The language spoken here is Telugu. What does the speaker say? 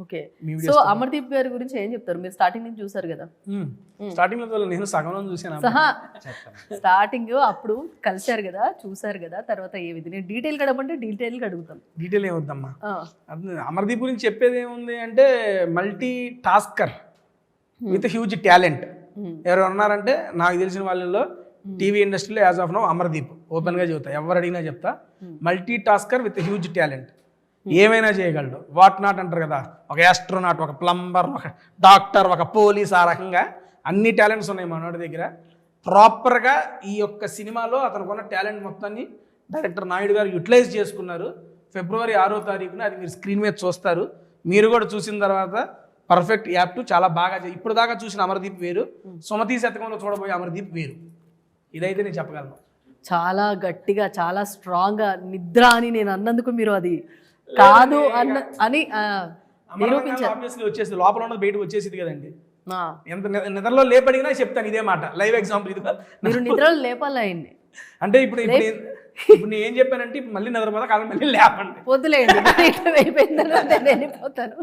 ఓకే. మీ సో అమర్దీప్ గారి గురించి ఏం చెప్తారు? మీరు స్టార్టింగ్ నుంచి చూసారు కదా. స్టార్టింగ్ లో నేను సగంలో చూసాను. సహా స్టార్టింగ్ అప్పుడు కలిశారు కదా, చూసారు కదా, తర్వాత ఏ విధి నేను డీటెయిల్ అడగమంటే డీటెయిల్ అడుగుతాం. డీటెయిల్ ఏమొద్దమ్మా. అమర్దీప్ గురించి చెప్పేది ఏముంది అంటే multi tasker with huge talent. ఎవరు ఉన్నారంటే నాకు తెలిసిన వాళ్ళలో టీవీ ఇండస్ట్రీలో యాజ్ ఆఫ్ నౌ అమర్దీప్. ఓపెన్గా చెబుతా, ఎవరు అడిగినా చెప్తా. Multi tasker with huge talent. ఏమైనా చేయగలడు. వాట్ నాట్ అంటారు కదా, ఒక యాస్ట్రోనాట్, ఒక ప్లంబర్, ఒక డాక్టర్, ఒక పోలీస్, ఆ రకంగా అన్ని టాలెంట్స్ ఉన్నాయి మనోడి దగ్గర. ప్రాపర్గా ఈ యొక్క సినిమాలో అతనుకున్న టాలెంట్ మొత్తాన్ని డైరెక్టర్ నాయుడు గారు యూటిలైజ్ చేసుకున్నారు. ఫిబ్రవరి 6వ తారీఖున అది మీరు స్క్రీన్ మీద చూస్తారు. మీరు కూడా చూసిన తర్వాత పర్ఫెక్ట్ యాప్ట్ చాలా బాగా ఇప్పుడు దాకా చూసిన అమర్దీప్ వేరు, సుమతి శతకంలో చూడబోయే అమర్దీప్ వేరు. ఇదైతే నేను చెప్పగలను. చాలా గట్టిగా, చాలా స్ట్రాంగ్గా నిద్ర అని నేను అన్నందుకు మీరు అది కాదు అని నిరూపించారు. వచ్చేసి లోపల ఉన్నది బయటకు వచ్చేసింది కదండి. ఎంత నిద్రలో లేపడిగినా చెప్తాను ఇదే మాట. లైవ్ ఎగ్జాంపుల్ ఇది. మీరు నిద్రలో లేపాలి ఆయన్ని. అంటే ఇప్పుడు నేను ఏం చెప్పానంటే ఇప్పుడు మళ్ళీ నిద్రపోతా కాదు, మళ్ళీ లేపండి. వద్దులేండి, వెళ్ళిపోతాను.